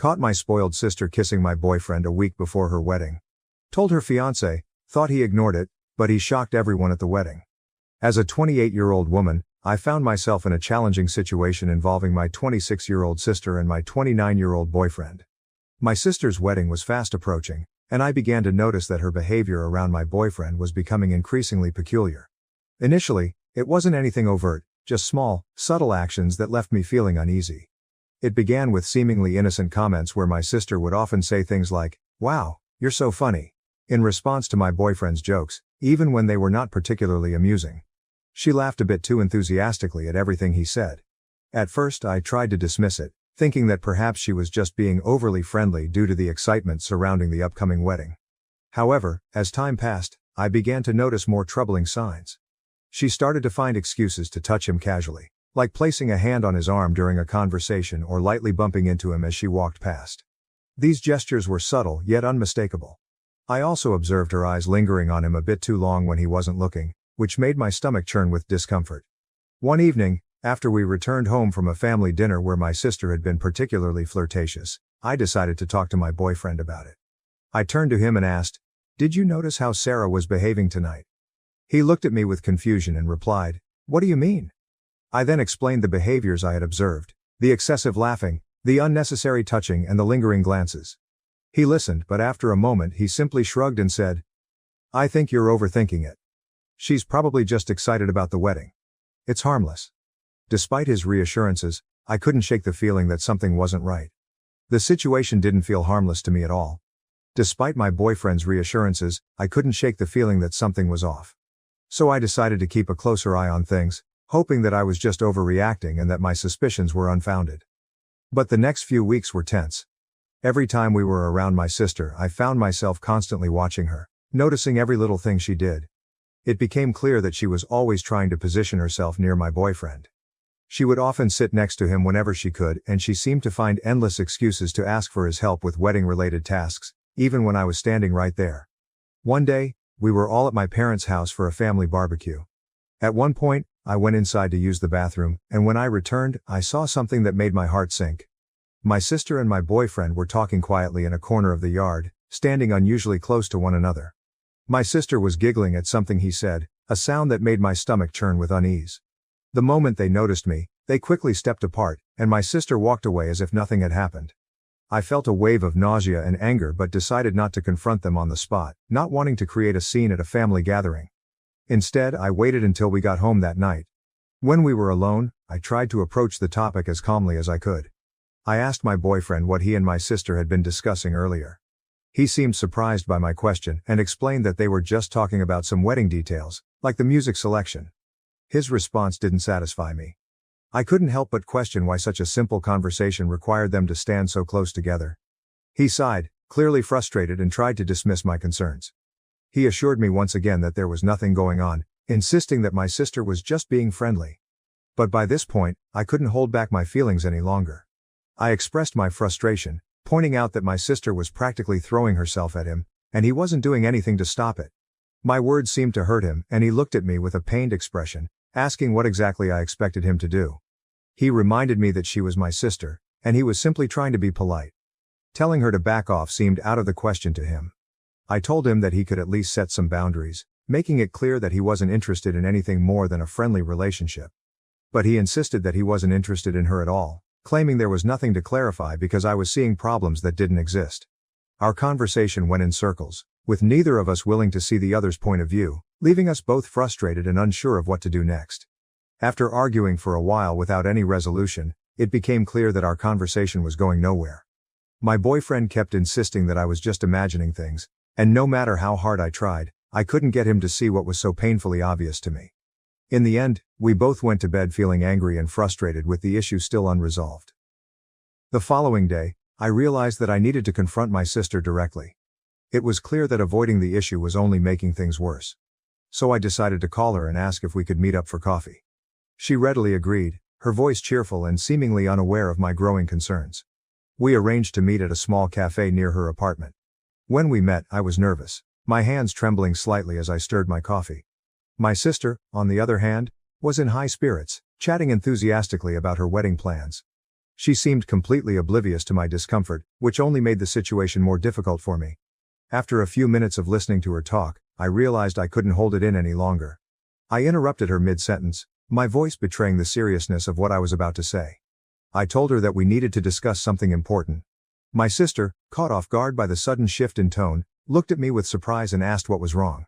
Caught my spoiled sister kissing my boyfriend a week before her wedding. Told her fiancé, thought he ignored it, but he shocked everyone at the wedding. As a 28-year-old woman, I found myself in a challenging situation involving my 26-year-old sister and my 29-year-old boyfriend. My sister's wedding was fast approaching, and I began to notice that her behavior around my boyfriend was becoming increasingly peculiar. Initially, it wasn't anything overt, just small, subtle actions that left me feeling uneasy. It began with seemingly innocent comments where my sister would often say things like, "Wow, you're so funny," in response to my boyfriend's jokes, even when they were not particularly amusing. She laughed a bit too enthusiastically at everything he said. At first I tried to dismiss it, thinking that perhaps she was just being overly friendly due to the excitement surrounding the upcoming wedding. However, as time passed, I began to notice more troubling signs. She started to find excuses to touch him casually, like placing a hand on his arm during a conversation or lightly bumping into him as she walked past. These gestures were subtle yet unmistakable. I also observed her eyes lingering on him a bit too long when he wasn't looking, which made my stomach churn with discomfort. One evening, after we returned home from a family dinner where my sister had been particularly flirtatious, I decided to talk to my boyfriend about it. I turned to him and asked, "Did you notice how Sarah was behaving tonight?" He looked at me with confusion and replied, "What do you mean?" I then explained the behaviors I had observed, the excessive laughing, the unnecessary touching and the lingering glances. He listened, but after a moment he simply shrugged and said, "I think you're overthinking it. She's probably just excited about the wedding. It's harmless." Despite his reassurances, I couldn't shake the feeling that something wasn't right. The situation didn't feel harmless to me at all. Despite my boyfriend's reassurances, I couldn't shake the feeling that something was off. So I decided to keep a closer eye on things, hoping that I was just overreacting and that my suspicions were unfounded. But the next few weeks were tense. Every time we were around my sister, I found myself constantly watching her, noticing every little thing she did. It became clear that she was always trying to position herself near my boyfriend. She would often sit next to him whenever she could, and she seemed to find endless excuses to ask for his help with wedding-related tasks, even when I was standing right there. One day, we were all at my parents' house for a family barbecue. At one point, I went inside to use the bathroom, and when I returned, I saw something that made my heart sink. My sister and my boyfriend were talking quietly in a corner of the yard, standing unusually close to one another. My sister was giggling at something he said, a sound that made my stomach churn with unease. The moment they noticed me, they quickly stepped apart, and my sister walked away as if nothing had happened. I felt a wave of nausea and anger but decided not to confront them on the spot, not wanting to create a scene at a family gathering. Instead, I waited until we got home that night. When we were alone, I tried to approach the topic as calmly as I could. I asked my boyfriend what he and my sister had been discussing earlier. He seemed surprised by my question and explained that they were just talking about some wedding details, like the music selection. His response didn't satisfy me. I couldn't help but question why such a simple conversation required them to stand so close together. He sighed, clearly frustrated, and tried to dismiss my concerns. He assured me once again that there was nothing going on, insisting that my sister was just being friendly. But by this point, I couldn't hold back my feelings any longer. I expressed my frustration, pointing out that my sister was practically throwing herself at him, and he wasn't doing anything to stop it. My words seemed to hurt him, and he looked at me with a pained expression, asking what exactly I expected him to do. He reminded me that she was my sister, and he was simply trying to be polite. Telling her to back off seemed out of the question to him. I told him that he could at least set some boundaries, making it clear that he wasn't interested in anything more than a friendly relationship. But he insisted that he wasn't interested in her at all, claiming there was nothing to clarify because I was seeing problems that didn't exist. Our conversation went in circles, with neither of us willing to see the other's point of view, leaving us both frustrated and unsure of what to do next. After arguing for a while without any resolution, it became clear that our conversation was going nowhere. My boyfriend kept insisting that I was just imagining things, and no matter how hard I tried, I couldn't get him to see what was so painfully obvious to me. In the end, we both went to bed feeling angry and frustrated with the issue still unresolved. The following day, I realized that I needed to confront my sister directly. It was clear that avoiding the issue was only making things worse. So I decided to call her and ask if we could meet up for coffee. She readily agreed, her voice cheerful and seemingly unaware of my growing concerns. We arranged to meet at a small cafe near her apartment. When we met, I was nervous, my hands trembling slightly as I stirred my coffee. My sister, on the other hand, was in high spirits, chatting enthusiastically about her wedding plans. She seemed completely oblivious to my discomfort, which only made the situation more difficult for me. After a few minutes of listening to her talk, I realized I couldn't hold it in any longer. I interrupted her mid-sentence, my voice betraying the seriousness of what I was about to say. I told her that we needed to discuss something important. My sister, caught off guard by the sudden shift in tone, looked at me with surprise and asked what was wrong.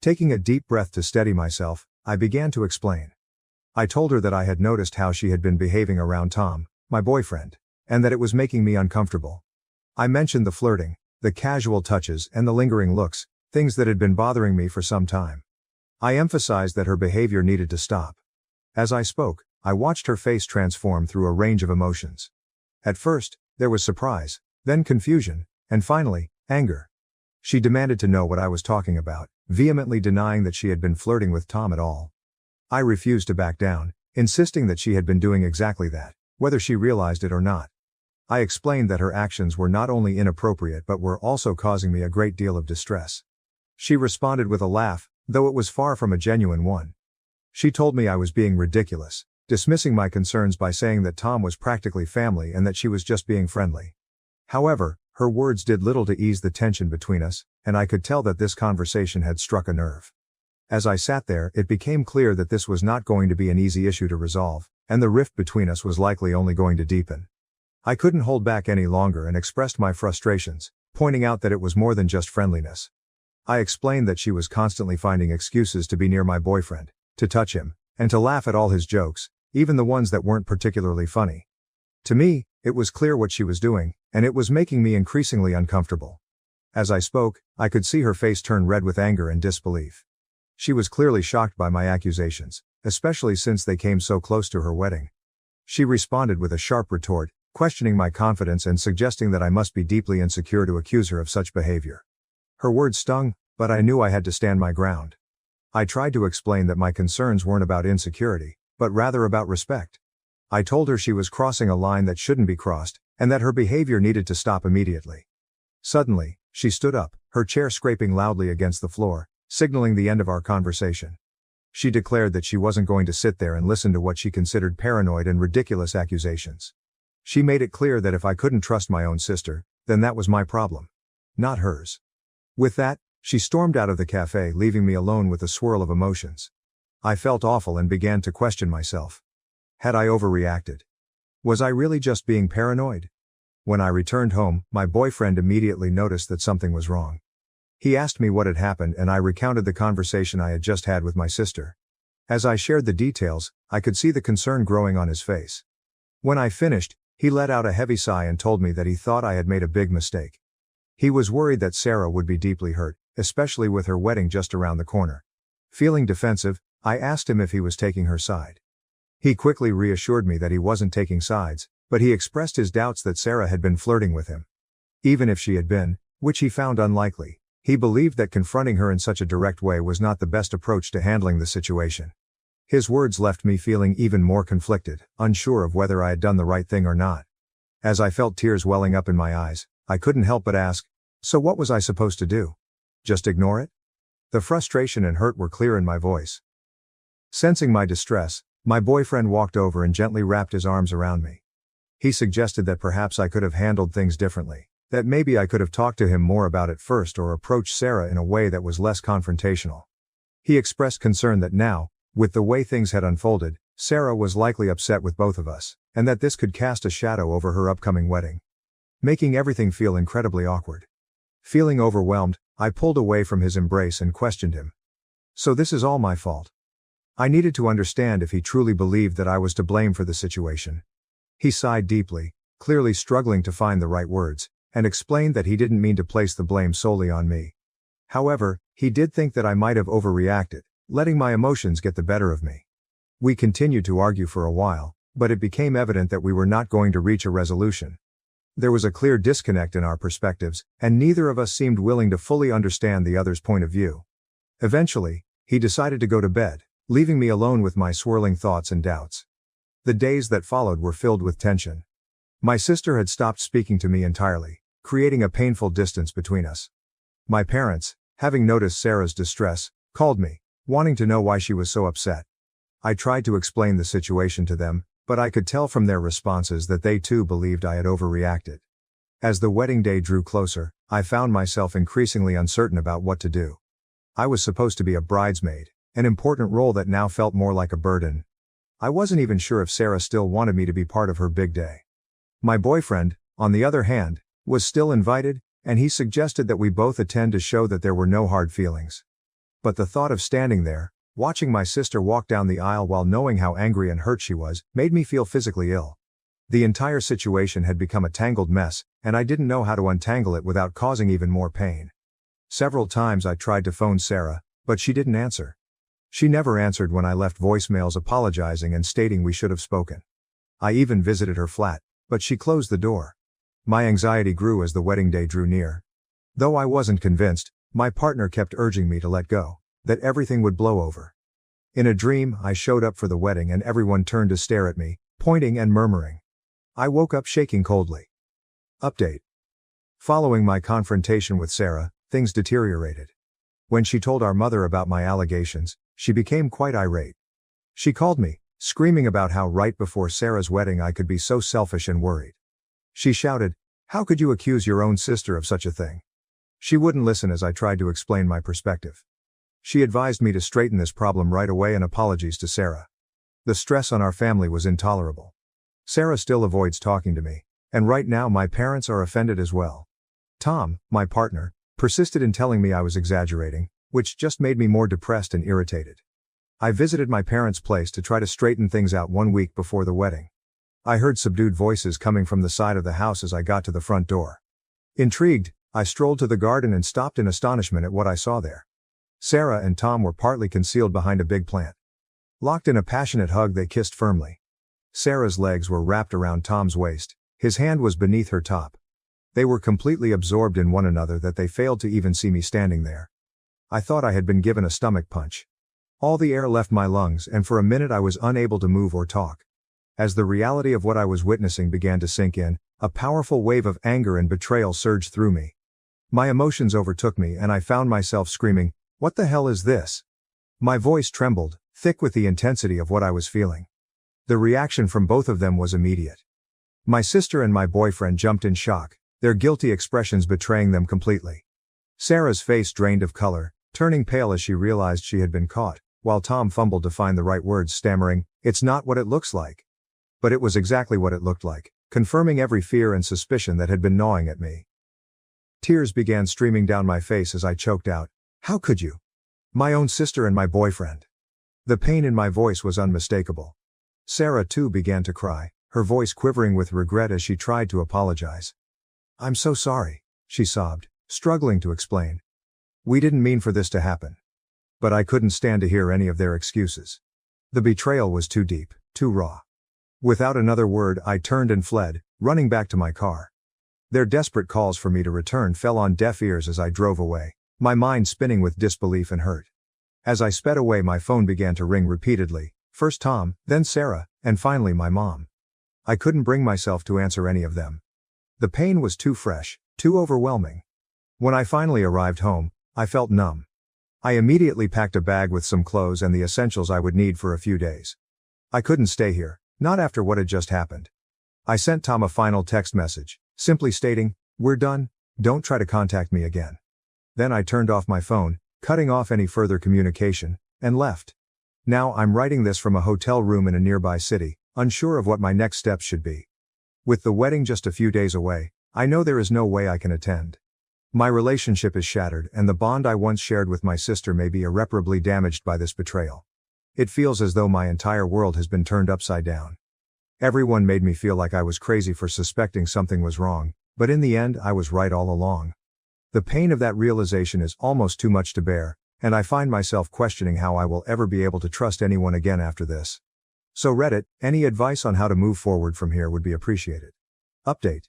Taking a deep breath to steady myself, I began to explain. I told her that I had noticed how she had been behaving around Tom, my boyfriend, and that it was making me uncomfortable. I mentioned the flirting, the casual touches, and the lingering looks, things that had been bothering me for some time. I emphasized that her behavior needed to stop. As I spoke, I watched her face transform through a range of emotions. At first, there was surprise, then confusion, and finally, anger. She demanded to know what I was talking about, vehemently denying that she had been flirting with Tom at all. I refused to back down, insisting that she had been doing exactly that, whether she realized it or not. I explained that her actions were not only inappropriate but were also causing me a great deal of distress. She responded with a laugh, though it was far from a genuine one. She told me I was being ridiculous, dismissing my concerns by saying that Tom was practically family and that she was just being friendly. However, her words did little to ease the tension between us, and I could tell that this conversation had struck a nerve. As I sat there, it became clear that this was not going to be an easy issue to resolve, and the rift between us was likely only going to deepen. I couldn't hold back any longer and expressed my frustrations, pointing out that it was more than just friendliness. I explained that she was constantly finding excuses to be near my boyfriend, to touch him, and to laugh at all his jokes, even the ones that weren't particularly funny. To me, it was clear what she was doing, and it was making me increasingly uncomfortable. As I spoke, I could see her face turn red with anger and disbelief. She was clearly shocked by my accusations, especially since they came so close to her wedding. She responded with a sharp retort, questioning my confidence and suggesting that I must be deeply insecure to accuse her of such behavior. Her words stung, but I knew I had to stand my ground. I tried to explain that my concerns weren't about insecurity, but rather about respect. I told her she was crossing a line that shouldn't be crossed, and that her behavior needed to stop immediately. Suddenly, she stood up, her chair scraping loudly against the floor, signaling the end of our conversation. She declared that she wasn't going to sit there and listen to what she considered paranoid and ridiculous accusations. She made it clear that if I couldn't trust my own sister, then that was my problem, not hers. With that, she stormed out of the cafe, leaving me alone with a swirl of emotions. I felt awful and began to question myself. Had I overreacted? Was I really just being paranoid? When I returned home, my boyfriend immediately noticed that something was wrong. He asked me what had happened and I recounted the conversation I had just had with my sister. As I shared the details, I could see the concern growing on his face. When I finished, he let out a heavy sigh and told me that he thought I had made a big mistake. He was worried that Sarah would be deeply hurt, especially with her wedding just around the corner. Feeling defensive, I asked him if he was taking her side. He quickly reassured me that he wasn't taking sides, but he expressed his doubts that Sarah had been flirting with him. Even if she had been, which he found unlikely, he believed that confronting her in such a direct way was not the best approach to handling the situation. His words left me feeling even more conflicted, unsure of whether I had done the right thing or not. As I felt tears welling up in my eyes, I couldn't help but ask, so what was I supposed to do? Just ignore it? The frustration and hurt were clear in my voice. Sensing my distress, my boyfriend walked over and gently wrapped his arms around me. He suggested that perhaps I could have handled things differently, that maybe I could have talked to him more about it first or approached Sarah in a way that was less confrontational. He expressed concern that now, with the way things had unfolded, Sarah was likely upset with both of us, and that this could cast a shadow over her upcoming wedding, making everything feel incredibly awkward. Feeling overwhelmed, I pulled away from his embrace and questioned him. So this is all my fault? I needed to understand if he truly believed that I was to blame for the situation. He sighed deeply, clearly struggling to find the right words, and explained that he didn't mean to place the blame solely on me. However, he did think that I might have overreacted, letting my emotions get the better of me. We continued to argue for a while, but it became evident that we were not going to reach a resolution. There was a clear disconnect in our perspectives, and neither of us seemed willing to fully understand the other's point of view. Eventually, he decided to go to bed, leaving me alone with my swirling thoughts and doubts. The days that followed were filled with tension. My sister had stopped speaking to me entirely, creating a painful distance between us. My parents, having noticed Sarah's distress, called me, wanting to know why she was so upset. I tried to explain the situation to them, but I could tell from their responses that they too believed I had overreacted. As the wedding day drew closer, I found myself increasingly uncertain about what to do. I was supposed to be a bridesmaid, an important role that now felt more like a burden. I wasn't even sure if Sarah still wanted me to be part of her big day. My boyfriend, on the other hand, was still invited, and he suggested that we both attend to show that there were no hard feelings. But the thought of standing there, watching my sister walk down the aisle while knowing how angry and hurt she was, made me feel physically ill. The entire situation had become a tangled mess, and I didn't know how to untangle it without causing even more pain. Several times I tried to phone Sarah, but she didn't answer. She never answered when I left voicemails apologizing and stating we should have spoken. I even visited her flat, but she closed the door. My anxiety grew as the wedding day drew near. Though I wasn't convinced, my partner kept urging me to let go, that everything would blow over. In a dream, I showed up for the wedding and everyone turned to stare at me, pointing and murmuring. I woke up shaking coldly. Update. Following my confrontation with Sarah, things deteriorated. When she told our mother about my allegations, she became quite irate. She called me, screaming about how right before Sarah's wedding I could be so selfish and worried. She shouted, "How could you accuse your own sister of such a thing?" She wouldn't listen as I tried to explain my perspective. She advised me to straighten this problem right away and apologies to Sarah. The stress on our family was intolerable. Sarah still avoids talking to me, and right now my parents are offended as well. Tom, my partner, persisted in telling me I was exaggerating, which just made me more depressed and irritated. I visited my parents' place to try to straighten things out 1 week before the wedding. I heard subdued voices coming from the side of the house as I got to the front door. Intrigued, I strolled to the garden and stopped in astonishment at what I saw there. Sarah and Tom were partly concealed behind a big plant. Locked in a passionate hug, they kissed firmly. Sarah's legs were wrapped around Tom's waist, his hand was beneath her top. They were completely absorbed in one another that they failed to even see me standing there. I thought I had been given a stomach punch. All the air left my lungs and for a minute I was unable to move or talk. As the reality of what I was witnessing began to sink in, a powerful wave of anger and betrayal surged through me. My emotions overtook me and I found myself screaming, "What the hell is this?" My voice trembled, thick with the intensity of what I was feeling. The reaction from both of them was immediate. My sister and my boyfriend jumped in shock, their guilty expressions betraying them completely. Sarah's face drained of color, turning pale as she realized she had been caught, while Tom fumbled to find the right words, stammering, "It's not what it looks like." But it was exactly what it looked like, confirming every fear and suspicion that had been gnawing at me. Tears began streaming down my face as I choked out, "How could you? My own sister and my boyfriend." The pain in my voice was unmistakable. Sarah too began to cry, her voice quivering with regret as she tried to apologize. "I'm so sorry," she sobbed, struggling to explain. "We didn't mean for this to happen." But I couldn't stand to hear any of their excuses. The betrayal was too deep, too raw. Without another word, I turned and fled, running back to my car. Their desperate calls for me to return fell on deaf ears as I drove away, my mind spinning with disbelief and hurt. As I sped away, my phone began to ring repeatedly, first Tom, then Sarah, and finally my mom. I couldn't bring myself to answer any of them. The pain was too fresh, too overwhelming. When I finally arrived home, I felt numb. I immediately packed a bag with some clothes and the essentials I would need for a few days. I couldn't stay here, not after what had just happened. I sent Tom a final text message, simply stating, "We're done, don't try to contact me again." Then I turned off my phone, cutting off any further communication, and left. Now I'm writing this from a hotel room in a nearby city, unsure of what my next steps should be. With the wedding just a few days away, I know there is no way I can attend. My relationship is shattered and the bond I once shared with my sister may be irreparably damaged by this betrayal. It feels as though my entire world has been turned upside down. Everyone made me feel like I was crazy for suspecting something was wrong, but in the end I was right all along. The pain of that realization is almost too much to bear, and I find myself questioning how I will ever be able to trust anyone again after this. So Reddit, any advice on how to move forward from here would be appreciated. Update.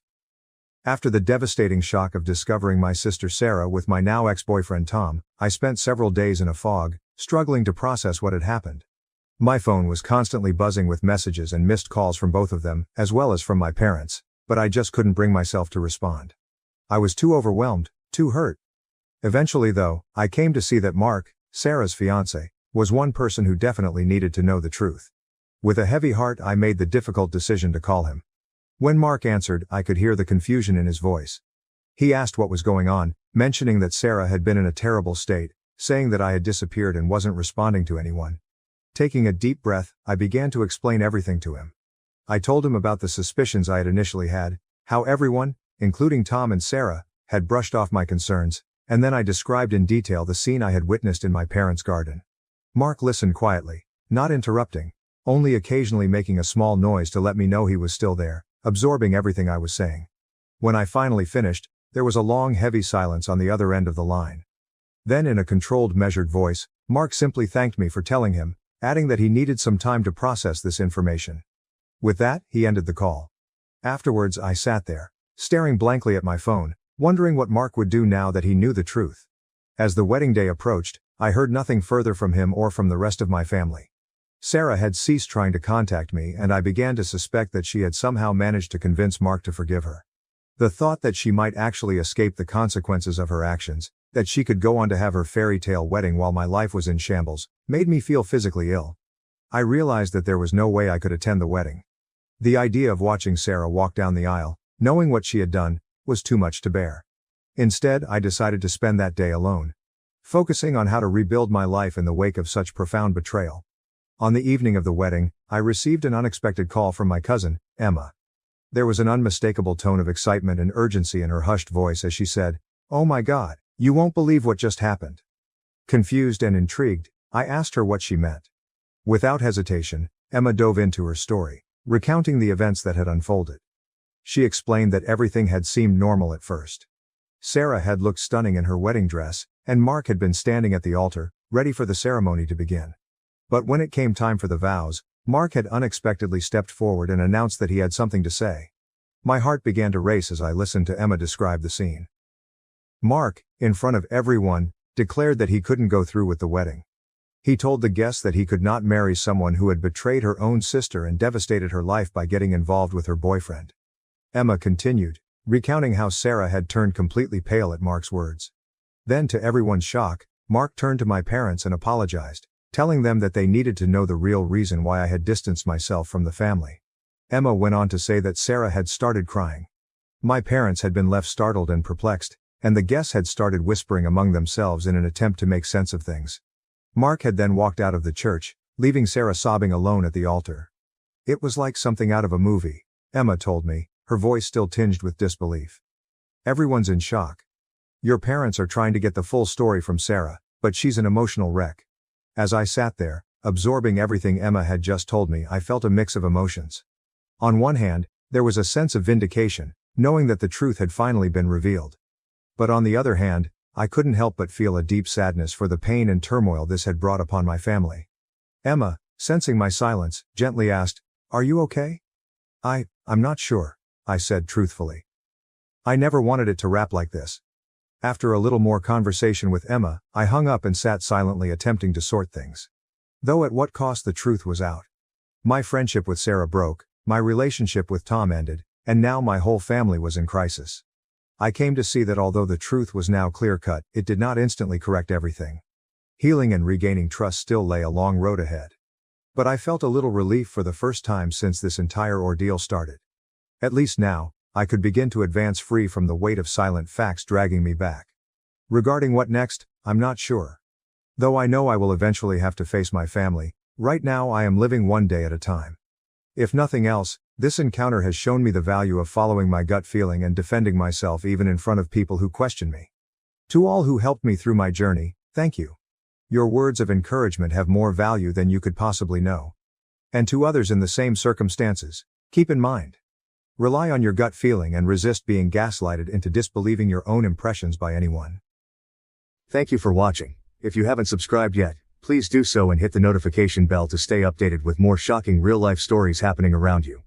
After the devastating shock of discovering my sister Sarah with my now ex-boyfriend Tom, I spent several days in a fog, struggling to process what had happened. My phone was constantly buzzing with messages and missed calls from both of them, as well as from my parents, but I just couldn't bring myself to respond. I was too overwhelmed, too hurt. Eventually though, I came to see that Mark, Sarah's fiancé, was one person who definitely needed to know the truth. With a heavy heart, I made the difficult decision to call him. When Mark answered, I could hear the confusion in his voice. He asked what was going on, mentioning that Sarah had been in a terrible state, saying that I had disappeared and wasn't responding to anyone. Taking a deep breath, I began to explain everything to him. I told him about the suspicions I had initially had, how everyone, including Tom and Sarah, had brushed off my concerns, and then I described in detail the scene I had witnessed in my parents' garden. Mark listened quietly, not interrupting, only occasionally making a small noise to let me know he was still there, absorbing everything I was saying. When I finally finished, there was a long, heavy silence on the other end of the line. Then, in a controlled, measured voice, Mark simply thanked me for telling him, adding that he needed some time to process this information. With that, he ended the call. Afterwards, I sat there, staring blankly at my phone, wondering what Mark would do now that he knew the truth. As the wedding day approached, I heard nothing further from him or from the rest of my family. Sarah had ceased trying to contact me, and I began to suspect that she had somehow managed to convince Mark to forgive her. The thought that she might actually escape the consequences of her actions, that she could go on to have her fairy tale wedding while my life was in shambles, made me feel physically ill. I realized that there was no way I could attend the wedding. The idea of watching Sarah walk down the aisle, knowing what she had done, was too much to bear. Instead, I decided to spend that day alone, focusing on how to rebuild my life in the wake of such profound betrayal. On the evening of the wedding, I received an unexpected call from my cousin, Emma. There was an unmistakable tone of excitement and urgency in her hushed voice as she said, "Oh my God, you won't believe what just happened." Confused and intrigued, I asked her what she meant. Without hesitation, Emma dove into her story, recounting the events that had unfolded. She explained that everything had seemed normal at first. Sarah had looked stunning in her wedding dress, and Mark had been standing at the altar, ready for the ceremony to begin. But when it came time for the vows, Mark had unexpectedly stepped forward and announced that he had something to say. My heart began to race as I listened to Emma describe the scene. Mark, in front of everyone, declared that he couldn't go through with the wedding. He told the guests that he could not marry someone who had betrayed her own sister and devastated her life by getting involved with her boyfriend. Emma continued, recounting how Sarah had turned completely pale at Mark's words. Then, to everyone's shock, Mark turned to my parents and apologized, telling them that they needed to know the real reason why I had distanced myself from the family. Emma went on to say that Sarah had started crying. My parents had been left startled and perplexed, and the guests had started whispering among themselves in an attempt to make sense of things. Mark had then walked out of the church, leaving Sarah sobbing alone at the altar. "It was like something out of a movie," Emma told me, her voice still tinged with disbelief. "Everyone's in shock. Your parents are trying to get the full story from Sarah, but she's an emotional wreck." As I sat there, absorbing everything Emma had just told me, I felt a mix of emotions. On one hand, there was a sense of vindication, knowing that the truth had finally been revealed. But on the other hand, I couldn't help but feel a deep sadness for the pain and turmoil this had brought upon my family. Emma, sensing my silence, gently asked, "Are you okay?" I'm not sure," I said truthfully. I never wanted it to wrap like this. After a little more conversation with Emma, I hung up and sat silently attempting to sort things. Though at what cost, the truth was out. My friendship with Sarah broke, my relationship with Tom ended, and now my whole family was in crisis. I came to see that although the truth was now clear-cut, it did not instantly correct everything. Healing and regaining trust still lay a long road ahead. But I felt a little relief for the first time since this entire ordeal started. At least now, I could begin to advance free from the weight of silent facts dragging me back. Regarding what next, I'm not sure. Though I know I will eventually have to face my family, right now I am living one day at a time. If nothing else, this encounter has shown me the value of following my gut feeling and defending myself even in front of people who question me. To all who helped me through my journey, thank you. Your words of encouragement have more value than you could possibly know. And to others in the same circumstances, keep in mind. Rely on your gut feeling and resist being gaslighted into disbelieving your own impressions by anyone. Thank you for watching. If you haven't subscribed yet, please do so and hit the notification bell to stay updated with more shocking real-life stories happening around you.